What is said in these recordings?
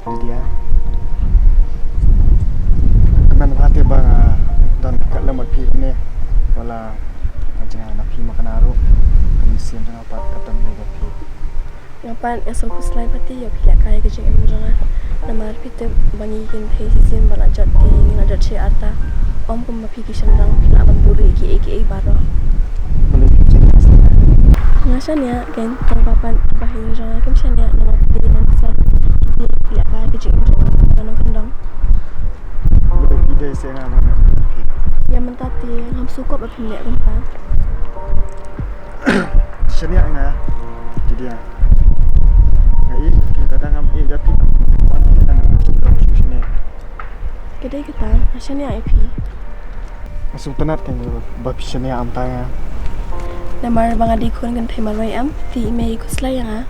Lydia. Man hati bang dan kat lemot pi ni. Wala jangan nak pi makan aru. Kemisian jangan apa kata ni pi. Ngapan esok kuslai pati ya pilih kaya kerja yang jangan. Namar pite bangi kin thei sisin bala jat ti ngina jat che arta. Om pun mapi kisah rang pilih aban buru iki baro. Boleh cakap. Ngasanya kan tang papan bahin jangan kemsianya namar pite man sel. Pilih kaya kerja yang jangan kanong kandang. Boleh ide saya nak mana. Yang mentati ham suka berpindah gempa. Senia ngah. Jadi ya. Ngai kita tangam jadi wan kita nak sini. Kedai kita ngasanya IP. Masuk tenat kan bab senia am tanya. Namar bang adi kun kan thei maloi am ti email kuslai yang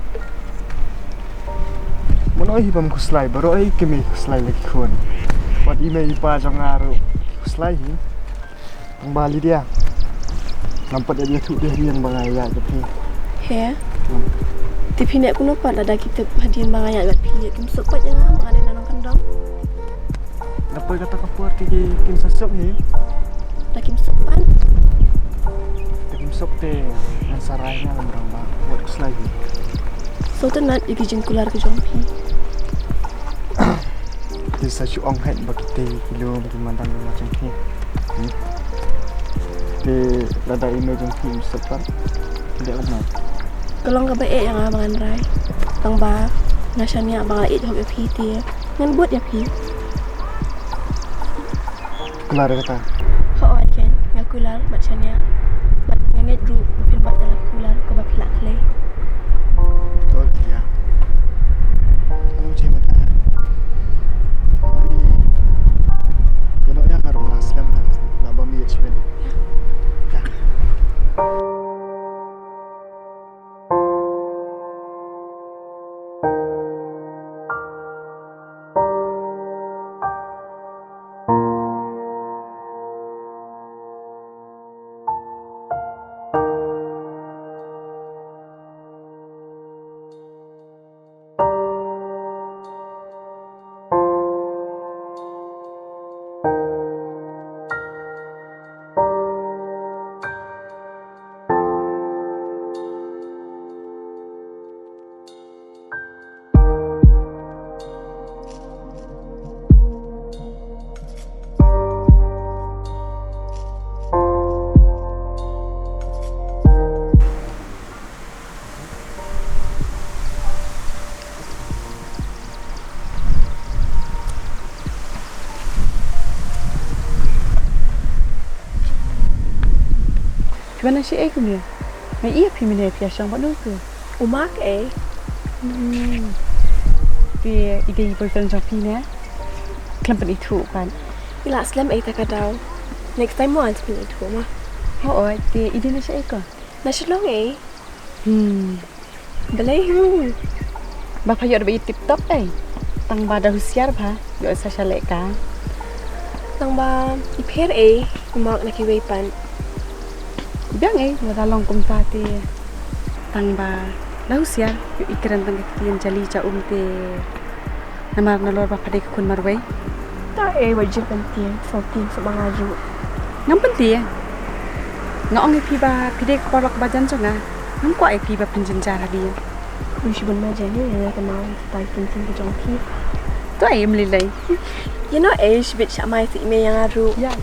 Monoi bam kuslai baru ai kemi kuslai lagi kun. Wat email pa jong aru kuslai hi. Ang bali dia. Nampak dia tu dia yang bangaya tapi. He. Ti pinek kuno pat ada kita hadian bang ayat gat pi kim sopat yang bang ada nanong kandang. Dapat kata kapur ti kim sasop hi. Da kim sopan. Kim sop te yang sarainya lamrang ba buat kuslai hi. So tenat iki jengkular ke jongpi. Di sacu ong head bagi te kilo bagi mandang macam ni. Te lada ino jong kim sopan. Tidak lama. Kalau ka bae yang abang rai. Tang ba ngasanya bang ait hok pi ti. Ngan buat ya pi. Kelar kata. Ho kan ngakular macamnya. Bat nganget ru pin bat dalam kular ko ba pilak klei. Betul dia. Kamu cuma tanya. Yang nak yang harus raskan lah bami achievement. Ya. Gimana sih kumia? Mai iya pi mene pi asang panu ke. Umak Pi ide boyfriend jong pi ne. Klampen itu kan. ila slam tak kadau. Next time mo ans pin itu mah. Ho ide ide na sih ko. Na shlong Belai Bapa yo be tip top Tang bada husiar ba. Yo sa shalek ka. tang ba iper umak nak iwepan. Biang wala long kum tati. Tang ba la husiar yo ikiran tang kitian jali cha te. Namar na lor ba pade kun marway. Ta wajib penting something sebangaju. Ngam penting Ngong pi ba pide kolok bajan so nga. Ngam ko pi ba pinjin jara dia. Wish bun majan ni ya kenal tai penting ke jongpi. Tu mlilai. You know bit samai si me yang aru. Ya.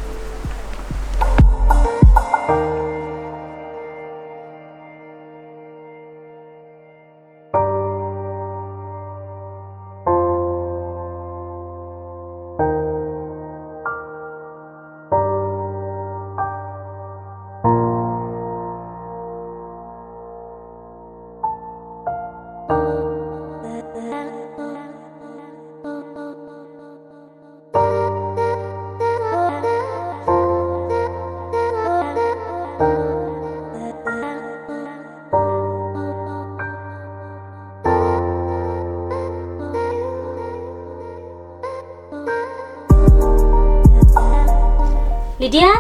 Lydia?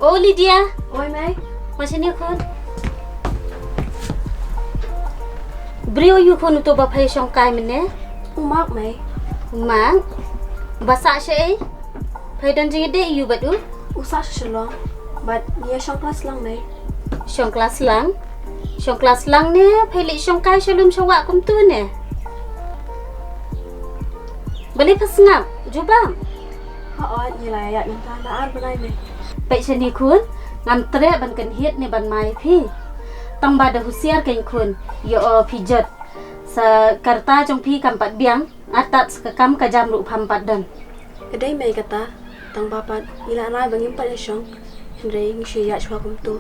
Oh Lydia, Oi mai. macam ni kon? Brio you kon tu bapa yang kai mana? Umak mai. Mang, basa siya eh. Pwede nang jingide iyo ba do? Usah shalom. But niya siyang kelas lang mai. Siyang kelas lang? Siyang kelas lang ne, pwede siyang kaya shalom siyang wakum tu ne. Balik pas ngap, jubang. Hoat niya layak ng tanaan banay mai. Baik siya ni kun, ngam tere ban kan hit ni ban mai pi. Tang bada husiar kan kun, yo pijat. Sa karta jong pi kampat biang, atat sekam kajam ru pampat dan. Kedai mai kata tang bapat ila anai bangin pa siyang. Henry ng siya chwa kum tu.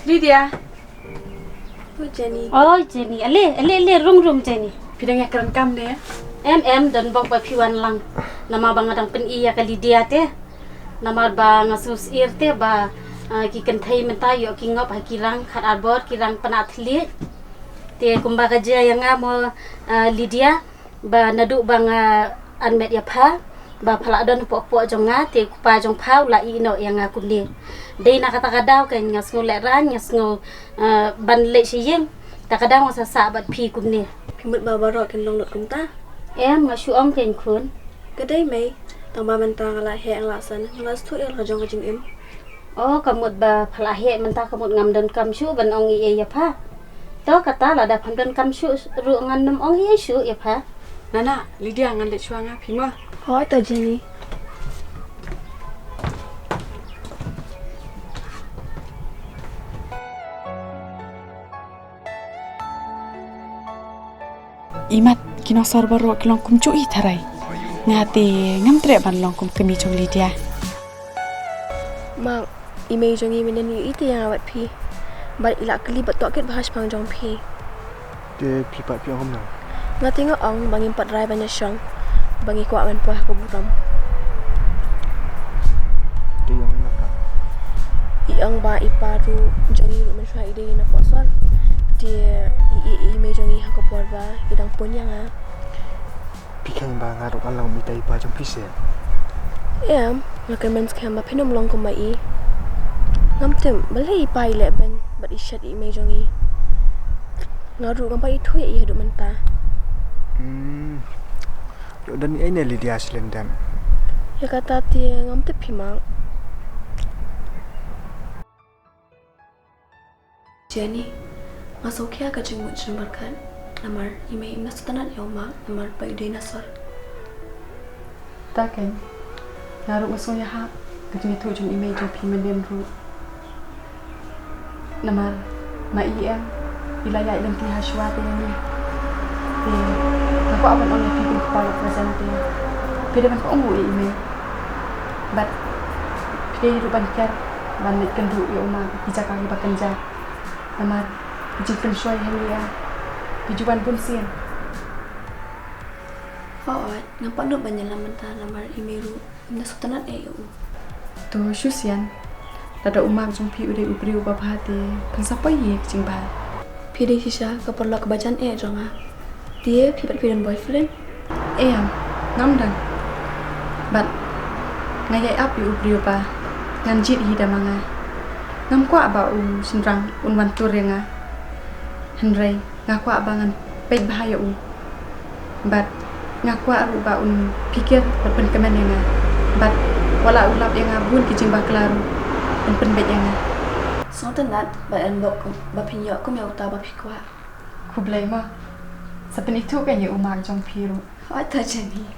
Lydia, Oh Jenny. Oh Jenny, ale rum Jenny. pidang ekran kam ne. Em dan bang pa piwan lang. Nama bang adang pen iya kali dia te. Nama ba ngasus ir te ba ki kan thai menta yo ki ngop ha kirang khat arbor kirang panatli. Te kumba kaja yang mo Lydia ba nadu bang anmet ya pha ba phala don po jonga te kupa jong phau la ino yang aku ni. Dei na kata kadau kan ngas ngo le ran ngas ngo ban le siyeng. Ta kadang sa sabat pi kum ni. Pimut babarok kan long lot kum ta. Em nga shuong ken kun. Kedai mai tang ba mentang ala he ang lasan ngas tu el kajong kajing im. Oh kamut ba phala he menta kamut ngam dan kam shu ban ong i ya pha. To kata la da phan dan kam shu ru ngan num ong i shu ya pha. Nana, Lydia ngan dek chuang ah pima. Hoy ta Jenny. Imat kinosor baru kelong kum cui tarai. Ngati ngam tre ban long kum kemi chong Lydia. Mang imei jong i minen yu ite yang awat pi. Bat ila keli bat toket bahas pang jong pi. Dia pipat piang hom nang. Nga tengok ong bangin pat rai banyak syang. Bangi kuat man puah ko buram. Dia yang nak. Iang ba iparu jong i men syai ide na posol. Dia imei jong i ha ko puar ba idang pun yang ah. Pikan ba ngaruk alang mitai pa jong pise. Em, lakan men skam ba pinom long ko mai. Ngam tem balai pai le ban bat ishat imei jong i. Ngaru ngam pa itu ya hidup menta. Yo dan ini Lydia selendam. Ya kata dia ngam te pimang. Jenny, masuk kia ka jenguk jembarkan. Namar imei imna sutanat ya mak, namar pai dei nasor. Taken. Ngaru maso ya ha. Kajing itu jong imei jong pi menden ru. Namar ma em ilaya ilang ti haswate ni. Aku awan on pi kum pa presente. Pide ban ko ongu imei. But pide ru ban ker ban lit kan ru ya uma hija ka ba kanja. Namar jingkan shoy helia. Tujuan pun sian. Hoat, nampak nuk banyak laman ta namar imeru. Imna sutanat eu. To syusian. Tada umam jong pi ude ubriu ba phate. Kan sapa ye jing ba. Pide sisa ka perlu kebacan jonga. Dia pipat pidan boyfriend. Ngam dan. But ngayai api ubriu ba. Ngan jit hida manga. Ngam kwa ba sinrang unwan tur nga. Henry ngakwa bangan pet bahaya But ngakwa ru ba pikir pen kemen nga. But wala ulap yang bun kijing ba klaru. Pen bet yang. So tenat ba en bok ba pinyo ko meu ta ba pikwa. Ku blame ma. Sa penito kanya umag jong piru. Hoat ta Jenny.